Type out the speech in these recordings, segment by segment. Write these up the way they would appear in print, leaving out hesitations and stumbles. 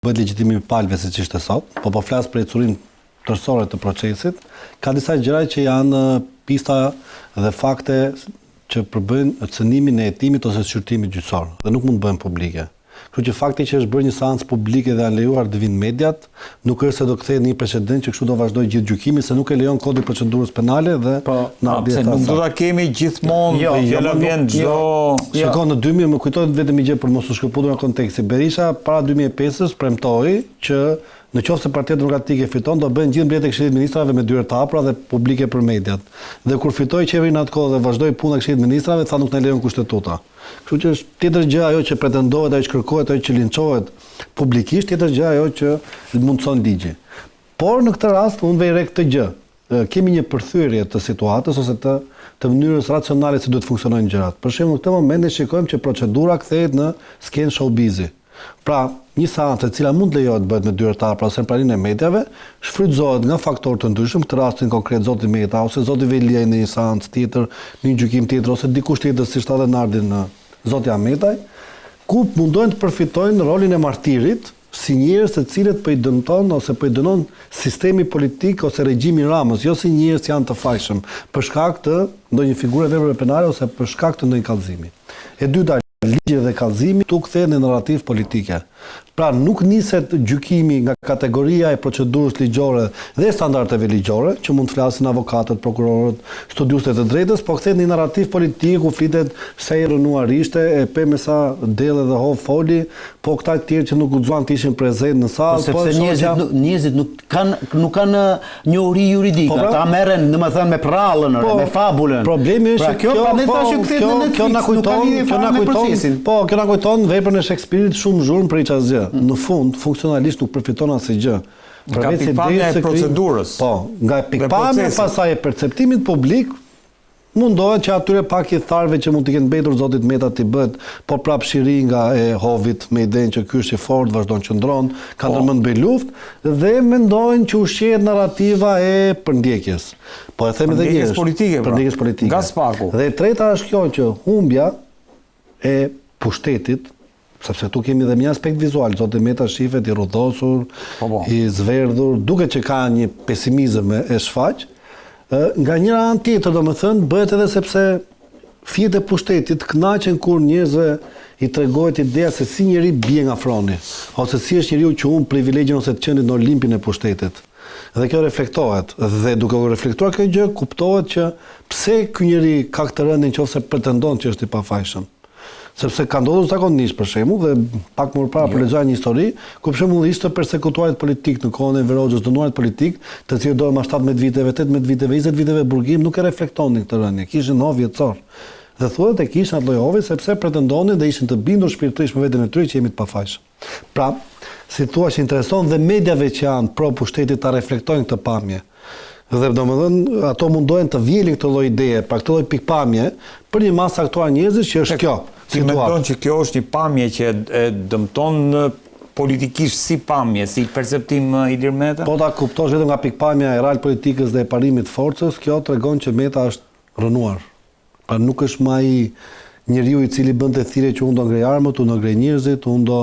bëhet legjitimi i palëve siç ishte sot, po flas për ecurinë tërësore të procesit, ka disa gjëra që janë pista dhe fakte që përbëjnë cënimin e hetimit ose shqyrtimit gjyqësor dhe nuk mund të bëhen publike. Kështu që fakti që është bërë një seancë publike dhe lejuar të vinë mediat, nuk është se do kthehet një precedent që kështu do vazhdojë gjithë gjykimi, se nuk e lejon Kodi i Procedurës Penale dhe pse nuk do ta kemi gjithmonë, fjala vjen çdo. Shikon, në 2000 më kujtohet vetëm një gjë për mos u shkëputur nga konteksti. Berisha para 2005-s premtoi që në qoftë se Partia Demokratike fiton, do bëjnë gjithë mbledhjet e Këshillit të Ministrave me dyert të hapura dhe publike për mediat. Dhe kur fitoi qeverinë atë kohë dhe vazhdoi puna e Këshillit të Ministrave, tha nuk na lejon kushtetuta. Kështu që është tjetër gjë ajo që pretendohet, ajo që kërkohet, ajo që linçohet publikisht, tjetër gjë ajo që mundson ligji. Por në këtë rast unë vej re këtë gjë. Kemi një përthyrje të situatës ose të mënyrës racionale se duhet funksionojnë gjërat. Për shembull, në këtë moment ne shikojmë që procedura kthehet në skenë showbizi. Pra, një seancë e cila mund lejohet bëhet me dyert të hapura ose në praninë e mediave, shfrytëzohet nga faktorë të ndryshëm, këtë rastin konkret zoti Meta ose zoti Velia në një seancë tjetër, në një gjykim tjetër ose dikush tjetër siç ta Nardin në zoti Ametaj, ku mundohen të përfitojnë rolin e martirit si njerëz të cilët po i dëmton ose po i dënon sistemi politik ose regjimi Ramës, jo si njerëz që janë të fajshëm për shkak të ndonjë figure veprave penale ose për shkak të ndonjë kallëzimi. E dyta, ligji dhe kallëzimi tu kthehen në narrativ politike. Pra nuk niset gjykimi nga kategoria e procedurës ligjore dhe standardeve ligjore, që mund të flasin avokatët, prokurorët, studiuesët e drejtës, po kthehet në narrativ politik ku flitet se i rënuar ishte, e pe me sa delle dhe hov foli, po këta të tjerë që nuk guxuan të ishin prezent në sallë, sepse njerëzit nuk kanë njohuri juridike, ata merren domethënë me prallën, me fabulën. Problemi është kjo na kujton veprën e Shakespeare-it shumë zhurmë për hiç asgjë. Në fund, funksionalisht nuk përfiton asnjë gjë. Nga pikpamja e procedurës. Po, nga pikpamja pasaj e perceptimit publik, mundohet që atyre pak i tharve që mund të kenë mbetur zotit Meta t'i bëhet, po prap shiri nga e hovit me idenë që ky është i fortë, vazhdon qëndron, ka ndërmend të bëj luftë dhe mendojnë që ushqehet narrativa e përndjekjes. Po e them edhe një herë, përndjekjes politike. Nga spaku. Dhe e treta është kjo që humbja e pushtetit, sepse tu kemi dhe një aspekt vizual, zoti Meta shifet i rrudhosur, i zverdhur, duke që ka një pesimizëm e shfaq, nga njëra anë tjetër, domethënë, bëhet edhe sepse fjet e pushtetit kënaqen kur njerëzve i tregohet ideja se si njeri bie nga froni, ose si është njeriu që humb privilegjin ose të qenë në Olimpin e pushtetit. Dhe kjo reflektohet, dhe duke u reflektuar kjo gjë, kuptohet që pse ky njeri ka këtë rëndin nëse pretendon që është i pafajshëm. Sepse ka ndodhur zakonisht për shembull dhe pak më parë për lexoja një histori ku për shembull ishte përsekutuarit politik në kohën e Verogjës, dënuarit politik, të cilët dohen mas 17 viteve, 18 viteve, 20 viteve burgim, nuk e reflektonin këtë rënje, kishin hov vjetësor. Dhe thuhet e kishin atë lloj hovi sepse pretendonin dhe ishin të bindur shpirtërisht me veten e tyre që jemi të pafajshëm. Pra, si thua që intereson dhe mediave që janë pro pushtetit ta reflektojnë këtë pamje. Dhe domethënë ato mundohen të vjelin këtë lloj ideje, pra këtë lloj pikpamje për një masë aktuar njerëzish që është kjo. Si mendon që kjo është një pamje që e dëmton politikisht si pamje, si perceptim Ilir Meta? Po ta kuptosh vetëm nga pikpamja e real politikës dhe e parimit të forcës, kjo tregon që Meta është rënuar. Pra nuk është më ai njeriu i cili bënte thirrje që unë do ngrej armët, unë do ngrej njerëzit, unë do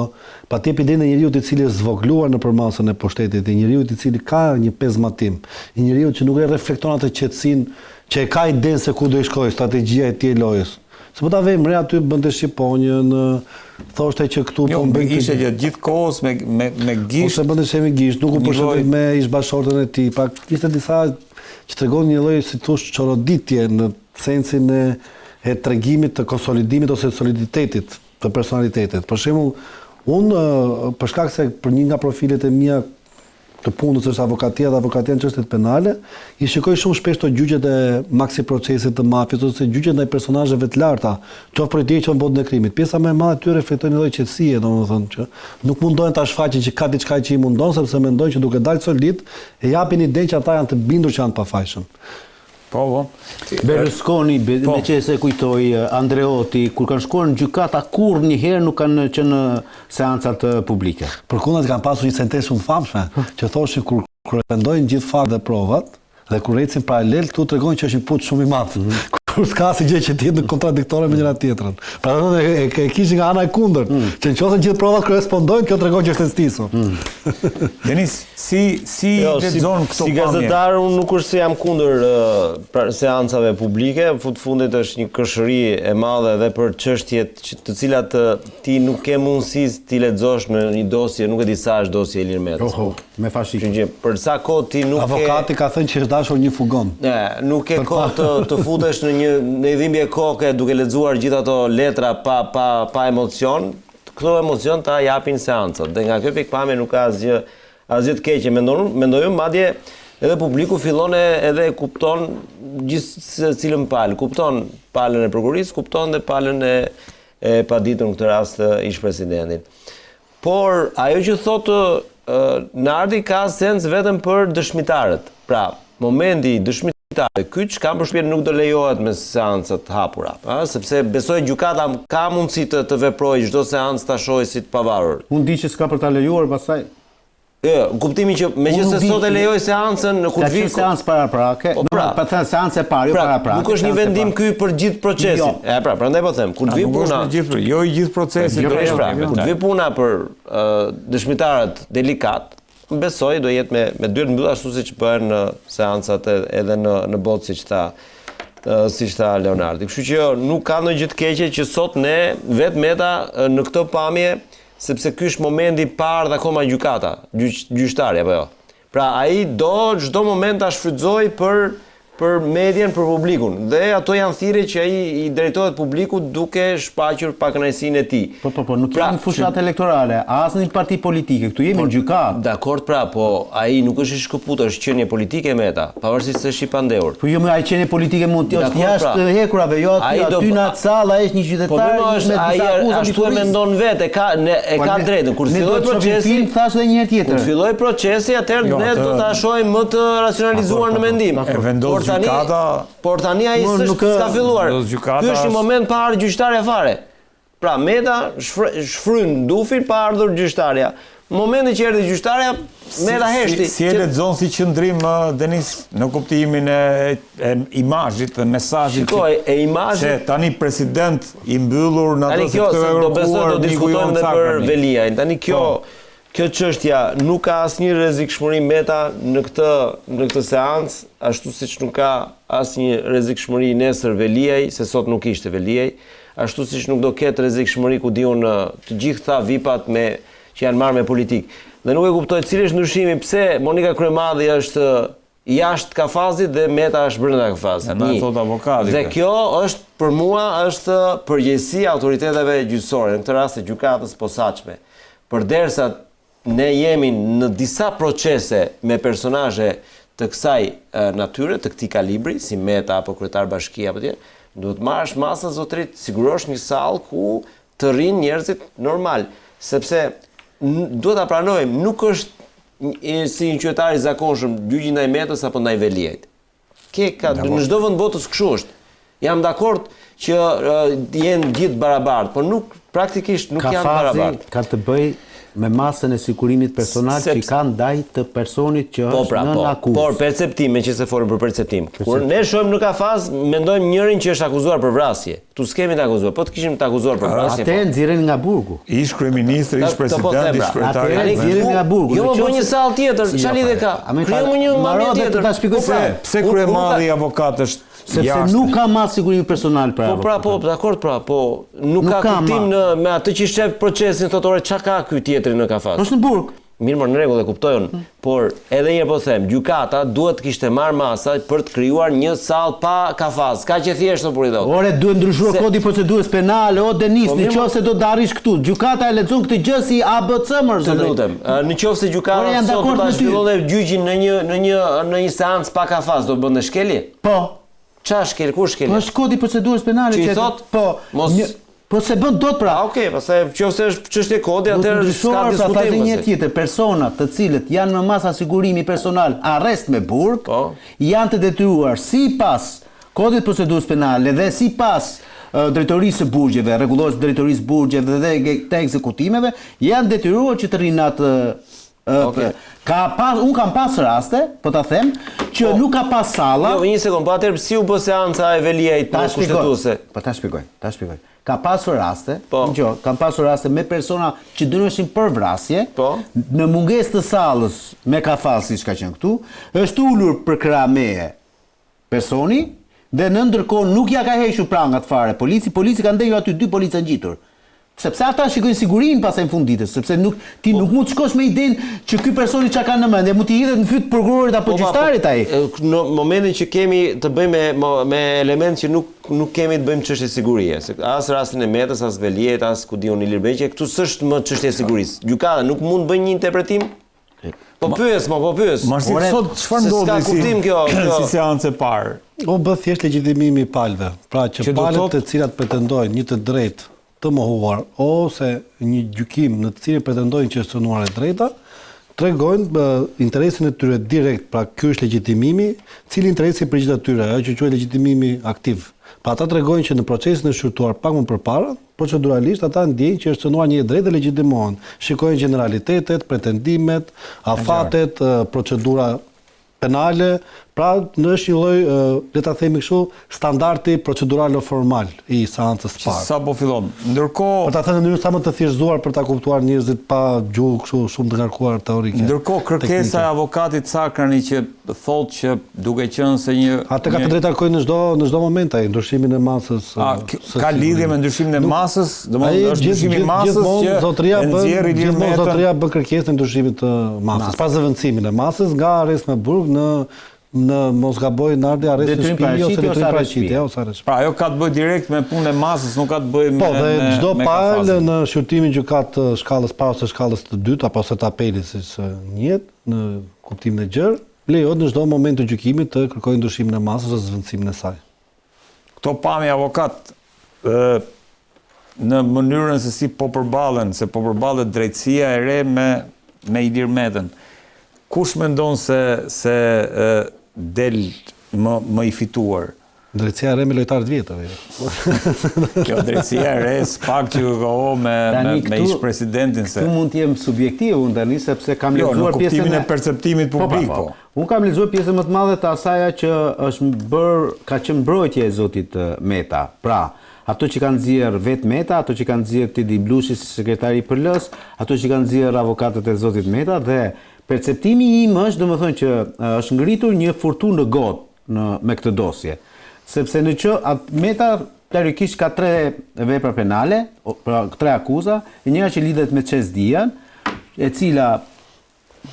patjetër ide në njeriu i cili është zvogluar në përmasën e pushtetit, i njeriu i cili ka një pezmatim, i njeriu që nuk e reflekton atë qetësinë që e ka idenë se ku do i shkojë, strategjia e tij e lojës. Se po ta vejmë re aty bënte shqiponjën, thoshte që këtu po bëjnë ishte gjatë gjithë kohës me gisht. Ose bënte se me gisht, nuk u përshëndet me ish-bashortën e tij, pak ishte disa që tregon një lloj si thosh çoroditje në sensin e tregimit të konsolidimit ose soliditetit të personalitetit. Për shembull, unë për shkak se për një nga profilet e mia të punës është avokatia dhe avokatia në çështjet penale, i shikoj shumë shpesh të gjyqjet e maxi procesit të mafjes ose gjyqjet ndaj personazheve të larta, qoftë për ide që në botën e krimit. Pjesa më e madhe tyre reflektojnë një lloj qetësie, domethënë që nuk mundohen ta shfaqin që ka diçka që i mundon, sepse mendojnë që duke dalë solid e japin idenë që ata janë të bindur që janë të pafajshëm. Po. Berlusconi, me që se kujtoj, Andreotti, kur kanë shkuar në gjykata, kur njëherë nuk kanë qenë seancat publike. Përkundër kanë pasur një sentencë shumë famshme, që thoshin kur pretendojnë gjithë faktet dhe provat, dhe kur ecin paralel, këtu tregojnë që është një puç shumë i madh. kur s'ka asgjë që të jetë kontradiktore me njëra tjetrën. Pra e kishin nga ana e kundërt, që nëse gjithë provat korrespondojnë, kjo tregon që është e stisur. Denis, si lexon këto si gazetar unë nuk është se jam kundër seancave publike, fundit është një këshëri e madhe edhe për çështjet të cilat ti nuk ke mundësi ti lexosh në një dosje, nuk e di sa është dosje Ilir Metës. Me fashik. Për sa kohë ti nuk Avokati ka thënë që është dashur një fugon. Nuk ke kohë të futesh në dhimbje koke duke lexuar gjithë ato letra pa emocion. Këto emocion ta japin seancat. Dhe nga kjo pikpamje nuk ka asgjë të keqe. Mendoj unë, madje edhe publiku fillon edhe kupton gjithë cilën palë. Kupton palën e prokurisë, kupton dhe palën e paditur në këtë rast ish presidentin. Por ajo që thotë Nardi ka sens vetëm për dëshmitarët. Pra, momenti i dëshmitarëve, kyç kam përshtypjen nuk do lejohet me seancat hapura, sepse besoj gjykata ka mundësi të veprojë çdo seancë ta shohë si të pavarur. Unë di që s'ka për ta lejuar pastaj. Kuptimi që megjithëse sot e lejoj seancën në kur vi seancë paraprake, pa thënë seancë e parë, jo paraprake. Nuk është një vendim ky për gjithë procesin. Prandaj po them, kur vi puna, jo i gjithë procesin, kur vi puna për dëshmitarët delikat, besoj do jetë me dyert mbyllur ashtu siç bëhen në seancat edhe në botë siç tha Leonardi. Kështu që nuk ka ndonjë gjë të keqe që sot ne vetë Meta në këtë pamje, sepse ky është momenti i parë dhe akoma gjykata, gjyqtarja apo jo. Pra ai do çdo moment ta shfrytëzoj për median, për publikun. Dhe ato janë thirrje që ai i drejtohet publikut duke shpaqur pakënaqësinë e tij. Po, nuk jemi në fushat elektorale, as në një parti politike, këtu jemi në gjykatë. Dakord, pra, po ai nuk është i shkëputur, është qenie politike Meta, pavarësisht se është i pandehur. Po jo, ai qenie politike mund të është jashtë hekurave, jo aty në atë sallë, ai është një qytetar. Po ai ashtu e mendon vetë, e ka drejtën. Kur filloi procesi, thash edhe një herë tjetër. Kur filloi procesi, atëherë ne do ta shohim më të racionalizuar në mendim. Por tani ai s'ka filluar. Ky është një moment pa ardhur gjyqtarja fare. Pra Meta shfryn dufin pa ardhur gjyqtarja. Në momentin që erdhi gjyqtarja, Meta heshti. Si e lexon si qëndrim Denis në kuptimin e imazhit, të mesazhit. Shikoj, e imazhi. Se tani president i mbyllur në ato se këto Eurokuar do diskutojmë edhe për Veliajin. Tani kjo çështja nuk ka asnjë rrezikshmëri Meta në këtë seancë, ashtu siç nuk ka asnjë rrezikshmëri nesër Veliaj, se sot nuk ishte Veliaj, ashtu siç nuk do ketë rrezikshmëri ku diun të gjitha VIP-at që janë marrë me politikë. Dhe nuk e kuptoj cili është ndryshimi, pse Monika Kryemadhi është jashtë kafazit dhe Meta është brenda kafazit. Dhe kjo është për mua është përgjegjësi autoriteteve gjyqësore, në këtë rast e gjykatës posaçme. Përderisa ne jemi në disa procese me personazhe të kësaj natyre, të këtij kalibri, si Meta apo kryetar bashkia apo tjetër, duhet marrësh masa zotërit, sigurosh një sallë ku të rrinë njerëzit normal, sepse duhet ta pranojmë, nuk është si një qytetar i zakonshëm gjyqi ndaj Metës apo ndaj Veliajt. Në çdo vend botës kështu është. Jam dakord që jenë gjithë barabartë, por nuk praktikisht nuk janë barabartë. Ka të bëj me masën e sigurimit personal që ka ndaj të personit që është në akuzë. Por perceptim, meqenëse folëm për perceptim. Kur ne shohim në kafaz, mendojmë njërin që është akuzuar për vrasje. Tu s'kemi të akuzuar, po të kishim të akuzuar për vrasje. Atë nxirren nga burgu. Ish kryeministër, ish president, ish kryetar. Atë nxirren nga burgu. Jo, po një sallë tjetër, çfarë lidhje ka? Krijojmë një marrëdhënie tjetër. Pse Kryemadhi avokat është sepse nuk ka masë sigurimi personal pra. Dakord, nuk ka kuptim me atë që shef procesin thotë çka ka ky tjetri në kafaz. Është në burg. Mirë, në rregull, e kuptoj unë, por edhe një po them, gjykata duhet kishte marrë masa për të krijuar një sallë pa kafaz. Ka që thjesht për i thotë. Ore, duhet ndryshuar kodi procedurës penale, o Denis, nëse do darish këtu, gjykata e lexon këtë gjë si ABC-mër. Të lutem, nëse gjykata sot do ta zhvillonte gjyqin në një seancë pa kafaz, do bënte shkelje? Po. Çfarë shkel, ku shkel? Po është kodi procedurës penale që thot, po se bën dot pra. Okej, pastaj nëse është çështje kodi, atëherë s'ka diskutim. Një tjetër, persona të cilët janë në masa sigurimi personal, arrest me burg, janë të detyruar sipas kodit procedurës penale dhe sipas drejtorisë së burgjeve, rregullohet drejtorisë burgjeve dhe të ekzekutimeve, janë detyruar që të rinë atë. Unë kam pas raste, po ta them, që nuk ka pas salla. Jo, një sekond, po atëherë si u bë seanca e Veliajt kushtetuese? Po ta shpjegoj. Ka pasur raste, Po. kanë pasur raste me persona që dënoheshin për vrasje, Po. në mungesë të sallës me kafal siç ka qenë këtu, është ulur për krameje personi dhe në ndërkohë nuk ja ka hequr prangat fare polici ka ndenjur aty 2 policë ngjitur. Sepse ata shikojnë sigurinë pasaj në fund ditës, sepse ti nuk mund të shkosh me idenë që ky personi çka ka në mendje, mund të hidhet në fyt prokurorit apo gjyqtarit ai. Në momentin që kemi të bëjmë me element që nuk kemi të bëjmë çështje sigurie, se as rastin e Metës, as Veliajt, as ku diun Ilir Beqi, këtu s'është më çështje sigurisë. Gjykata nuk mund të bëjë një interpretim? Po pyes. Marsit, sot çfarë ndodhi si seancë e parë? O bë thjesht legjitimimi i palëve. Pra që palët të cilat pretendojnë një të drejtë të mohuar ose një gjykim në të cilin pretendojnë që është cënuar e drejta, tregojnë interesin e tyre direkt, pra ky është legjitimimi, cili interesi përgjigjet atyre, ajo që quhet legjitimimi aktiv. Pa ata tregojnë që në procesin e shqyrtuar pak më përpara, proceduralisht ata ndjejnë që është cënuar një e drejtë dhe legjitimohen. Shikojnë generalitetet, pretendimet, afatet, procedura penale, pra është një lloj, le ta themi kështu, standardi procedural formal i seancës së parë. Sa po fillon. Ndërkohë, për ta thënë në mënyrë sa më të thjeshtëzuar për ta kuptuar njerëzit pa gjuhë kështu shumë të ngarkuar teorike. Ndërkohë kërkesa e avokatit Sakrani që thotë që duke qenë se një atë ka të drejtë takojnë në çdo moment ai ndryshimin e masës. Ka lidhje me ndryshimin e masës, domethënë është ndryshimi i masës që zotëria bën kërkesën e ndryshimit të masës, pas zëvendësimin e masës nga arrest në burg në mos gaboj në ardhe arrest në shtëpi ose detyrimi paraqitje ose arrest. Pra ajo ka të bëjë direkt me punën e masës, nuk ka të bëjë me po, dhe çdo palë në shqyrtimin gjykat shkallës parë ose shkallës të dytë apo së të apelit siç njihet në kuptimin e gjerë, lejohet në çdo moment të gjykimit të kërkojë ndryshimin e masës ose zëvendësimin e saj. Këto pami avokat në mënyrën se si po përballen, se po përballet drejtësia e re me Ilir Metën. Kush mendon se del më i fituar? Drejtësia e re me lojtarët vjetër. Kjo drejtësia e re s'pak që ka me ish presidentin se. Këtu mund të jem subjektiv unë tani sepse kam lexuar pjesën në kuptimin e perceptimit publik. Unë kam lexuar pjesën më të madhe të asaja që ka qenë mbrojtje e zotit Meta. Pra, ato që kanë nxjerr vet Meta, ato që kanë nxjerr Tedi Blushi si sekretari i PS-s, ato që kanë nxjerr avokatët e zotit Meta dhe perceptimi im është domethënë që është ngritur një furtunë në gotë me këtë dosje. Sepse në që Meta teorikisht ka 3 vepra penale, pra 3 akuza, e njëra që lidhet me Çes Dian, e cila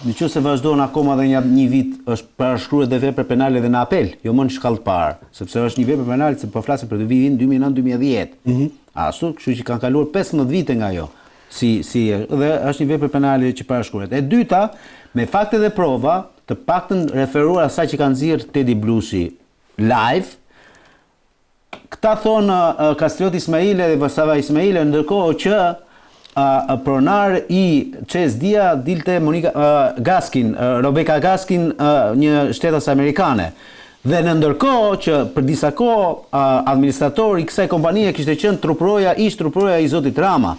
nëse vazhdon akoma dhe një vit është parashkruar dhe vepra penale dhe në apel, jo më në shkallë të parë, sepse është një vepër penale që po flasim për vitin 2009-2010. Ashtu, kështu që kanë kaluar 15 vite nga ajo. Dhe është një vepër penale që parashkruhet. E dyta, me fakte dhe prova, të paktën referuar asaj që kanë nxjerrë Tedi Blushi live, këta thonë Kastrioti Ismaile dhe Vosava Ismaile, ndërkohë që pronar i Çes Dia dilte Rebecca Gaskin, një shtetas amerikane. Dhe në ndërkohë që për disa kohë administratori i kësaj kompanie kishte qenë ish truproja i zotit Rama.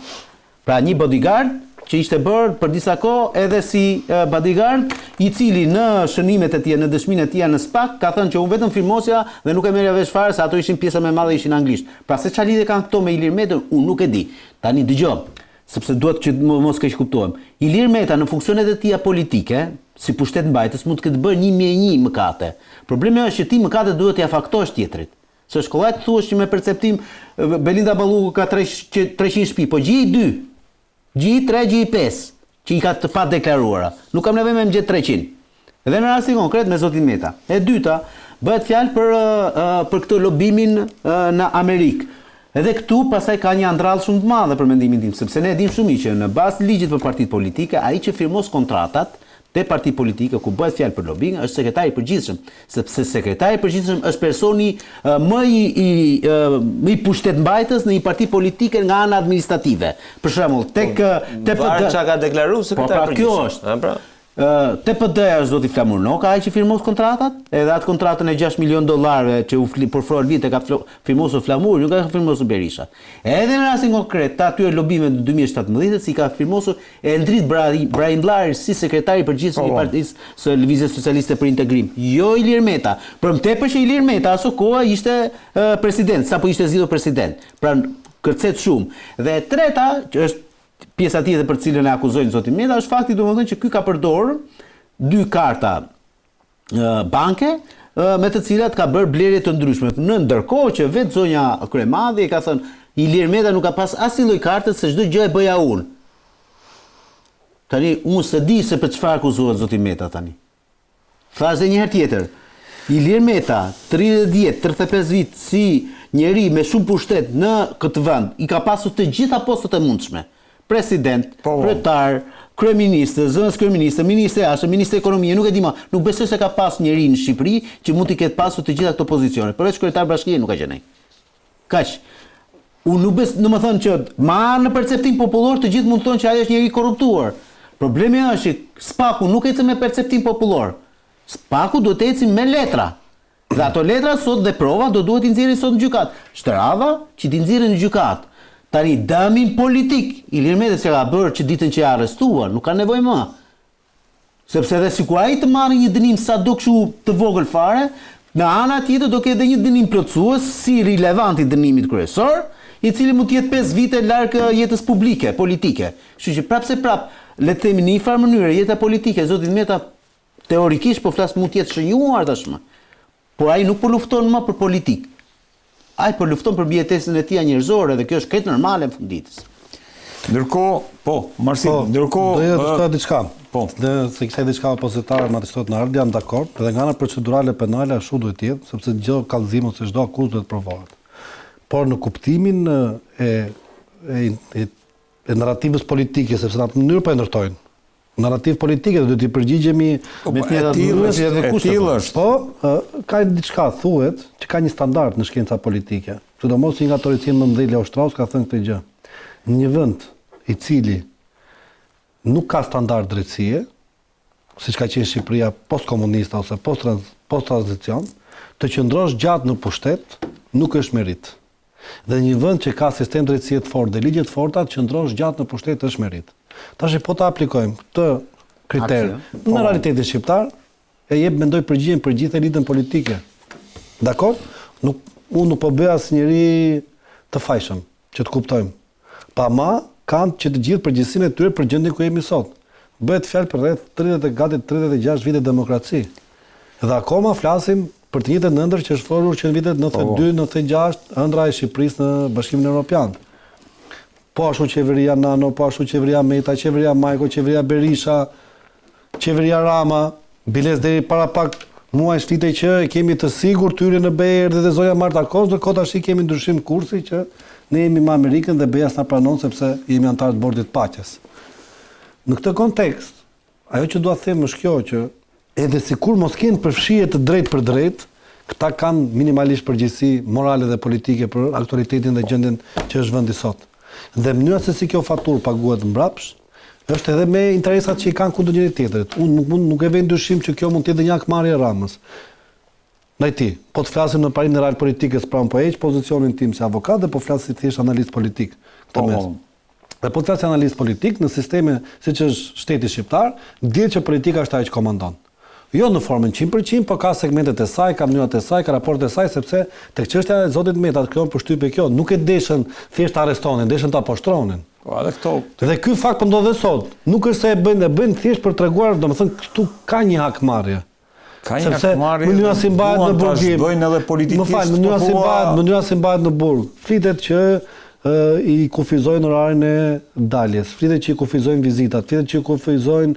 Pra një bodyguard që ishte bërë për disa kohë edhe si bodyguard, i cili në shënimet e tij, në dëshminë e tij në SPAK, ka thënë që unë vetëm firmosja dhe nuk e merrja vesh fare se ato ishin pjesa më e madhe ishin anglisht. Pra se çfarë lidhje kanë këto me Ilir Metën, unë nuk e di. Tani dëgjoj, sepse duhet që mos keq kuptohem. Ilir Meta në funksionet e tija politike, si pushtet mbajtës, mund të ketë bërë 1 mëkate. Problemi është që ti mëkate duhet t'ia faktosh tjetrit. Se është kollaj të thuash që me perceptim Belinda Balluku ka 300 shtëpi, po gjej 2. Gjej 3, gjej 5, që i ka të pa deklaruara. Nuk kam nevojë me më gjetë 300. Edhe në rastin konkret me zotin Meta. E dyta, bëhet fjalë për këtë lobimin në Amerikë. Edhe këtu pastaj ka një andrall shumë të madhe për mendimin tim, sepse ne e dim shumë që në bazë të ligjit për partitë politike, ai që firmos kontratat te partitë politike ku bëhet fjalë për lobing është sekretari i përgjithshëm, sepse sekretari i përgjithshëm është personi më i pushtetmbajtës në një parti politike nga ana administrative. Për shembull, tek çka ka deklaruar sekretari i përgjithshëm. Kjo është. TPD-ja është zoti Flamur Noka, ai që firmos kontratat, edhe atë kontratën e 6 milion dollarëve që u përfrol vite ka firmosur Flamur, nuk ka firmosur Berisha. Edhe në rastin konkret, ta atyre lobime në 2017 si ka firmosur Eldrit Brajndllari si sekretari i përgjithshëm i Partisë së Lëvizjes Socialiste për Integrim. Jo Ilir Meta. Për më tepër që Ilir Meta aso koha ishte president, sapo ishte zgjedhur president. Pra kërcet shumë. Dhe e treta, që është pjesa tjetër për cilën e akuzojnë zotin Meta, është fakti domethënë që ky ka përdorur 2 karta banke me të cilat ka bërë blerje të ndryshme. Në ndërkohë që vetë zonja Kryemadhi ka thënë Ilir Meta nuk ka pas asnjë lloj karte se çdo gjë e bëja unë. Tani unë s'e di se për çfarë akuzohet zoti Meta tani. Thash edhe një herë tjetër. Ilir Meta, 30 vjet, 35 vit si njeri me shumë pushtet në këtë vend, i ka pasur të gjitha postat e mundshme. President, kryetar, kryeministër, zënës kryeministër, ministri i jashtëm, ministri i ekonomisë, nuk e di më, nuk besoj se ka pas njeri në Shqipëri që mund të ketë pasur të gjitha këto pozicione. Përveç kryetar bashkie nuk ka qenë ai. Kaq. Unë nuk besoj, domethënë që në perceptim popullor të gjithë mund të thonë që ai është njeri korruptuar. Problemi është që Spaku nuk ecën me perceptim popullor. Spaku duhet të ecë me letra. Dhe ato letra sot dhe prova do duhet i nxjerrin sot në gjykat. Shtrava që ti nxjerrin në gjykat. Tani dëmin politik, Ilir Meta që ka bërë që ditën që e arrestuar, nuk ka nevojë më. Sepse edhe sikur ai të marrë një dënim sa do kështu të vogël fare, në ana tjetër do ketë edhe një dënim plotësues si relevant i dënimit kryesor, i cili mund të jetë 5 vite larg jetës publike, politike. Kështu që prapse le të themi në një farë mënyrë jeta politike e zotit Meta teorikisht po flas mund të jetë shënjuar tashmë. Por ai nuk po lufton më për politikë. Ai po lufton për mbijetesën e tij njerëzore dhe kjo është këtë normale në funditës. Ndërkohë, ndërkohë do të thotë diçka. Dhe se kishte diçka opozitare me atë në ardhmë, jam dakord, edhe nga ana procedurale penale ashtu duhet të jetë, sepse çdo kallëzim ose çdo akuzë duhet provohet. Por në kuptimin e narrativës politike, sepse në atë mënyrë po e ndërtojnë. Narrativ politike do t'i përgjigjemi me tjetër. Po, ka diçka thuhet që ka një standard në shkenca politike. Sidomos një nga teoricinë më mëdhenj Leo Strauss ka thënë këtë gjë. Në një vend i cili nuk ka standard drejtësie, siç ka qenë Shqipëria postkomuniste ose post-tranzicion, të qëndrosh gjatë në pushtet nuk është merit. Dhe një vend që ka sistem drejtësie të fortë dhe ligje të forta, të qëndrosh gjatë në pushtet është merit. Tash po ta aplikojmë këtë kriter në realitetin shqiptar, e jep mendoj përgjigjen për gjithë elitën politike. Dakor? Unë nuk po bëj asnjëri të fajshëm, që të kuptojmë. Pa ma kanë që të gjithë përgjegjësinë e tyre për gjendjen ku jemi sot. Bëhet fjalë për rreth 36 vite demokraci. Dhe akoma flasim për të njëjtën ëndër që është folur që në vitet 92-96 ëndra e Shqipërisë në Bashkimin Evropian. Po ashtu qeveria Nano, po ashtu qeveria Meta, qeveria Majko, qeveria Berisha, qeveria Rama, biles deri para pak muaj shtitej që kemi të sigurt hyrje në BE dhe zonja Marta Kos, ndërkohë tash kemi ndryshim kursi që ne jemi me Amerikën dhe BE-ja s'na pranon sepse jemi antar të Bordit të Paqes. Në këtë kontekst, ajo që dua të them është kjo që edhe sikur mos kenë përfshirje të drejtë për drejtë, këta kanë minimalisht përgjegjësi morale dhe politike për aktualitetin dhe gjendjen që është vendi sot. Dhe mënyra se si kjo faturë paguhet mbrapsht, është edhe me interesat që i kanë kundër njëri tjetrit. Unë nuk e vë ndyshim që kjo mund të jetë një akmarrje e Ramës. Ndaj ti, po të flasim në parimin e real politikës, pra po heq pozicionin tim si avokat dhe po flas si thjesht analist politik këtë mes. Dhe po të flas si analist politik në sisteme siç është shteti shqiptar, dihet që politika është ajo që komandon. Jo në formën 100%, po ka segmentet e saj, ka mënyrat e saj, ka raportet e saj, sepse tek çështja e zotit Meta krijon përshtypje kjo, nuk e deshën thjesht arrestonin, deshën ta poshtronin. Po edhe këto. Dhe ky fakt po ndodh sot. Nuk është se e bëjnë thjesht për treguar, domethënë këtu ka një hakmarrje. Ka një hakmarrje. Mënyra si mbahet në burg. Bëjnë edhe politikisht. Më fal, mënyra si mbahet në burg. Flitet që i kufizojnë orarin e daljes, flitet që i kufizojnë vizitat, flitet që i kufizojnë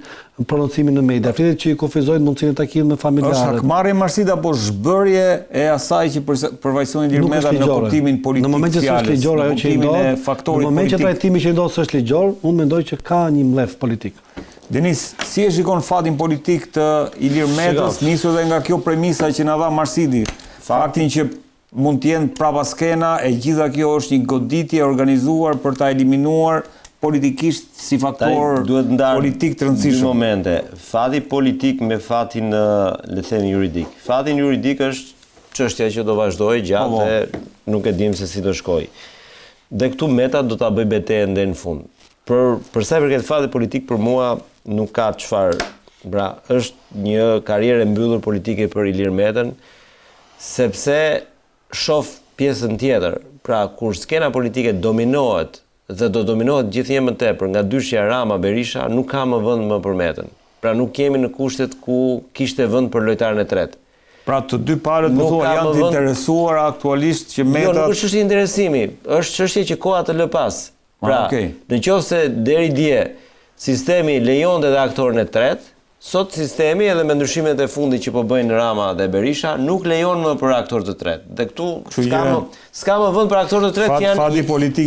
prononcimin në media, flitet që i kufizojnë mundësinë e takimit me familjarët. Është hakmarrje marrësit apo zhbërje e asaj që përfaqëson Ilir Meta në kuptimin politik? Në momentin që është ligjor ajo që ndodh, në momentin që trajtimi që ndodh është ligjor, unë mendoj që ka një mlef politik. Denis, si e shikon fatin politik të Ilir Metës, nisur dhe nga kjo premisa që na dha Marsidi, faktin që mund të jenë prapa skena, e gjitha kjo është një goditje organizuar për ta eliminuar politikisht si faktor duhet ndarë politik të dy rëndësishëm. momente. Fati politik me fatin, le të themi, juridik. Fatin juridik është çështja që do vazhdojë gjatë dhe nuk e dim se si do shkojë. Dhe këtu Meta do ta bëj betejën deri në fund. Për sa i përket fatit politik, për mua nuk ka çfarë. Pra, është një karrierë e mbyllur politike për Ilir Metën, sepse shoh pjesën tjetër. Pra, kur skena politike dominohet dhe do dominohet gjithnjë më tepër nga dyshja Rama Berisha, nuk ka më vend më për Metën. Pra, nuk jemi në kushtet ku kishte vend për lojtarin e tretë. Pra të dy palët më thua janë të interesuar aktualisht që Meta... Jo, nuk është çështje interesimi, është çështje që koha të lë pas. Pra, nëse deri dje sistemi lejonte edhe aktorin e tretë, sot sistemi edhe me ndryshimet e fundit që po bëjnë Rama dhe Berisha nuk lejon më për aktor të tretë. Dhe këtu s'ka më vend për aktor të tretë, fati politik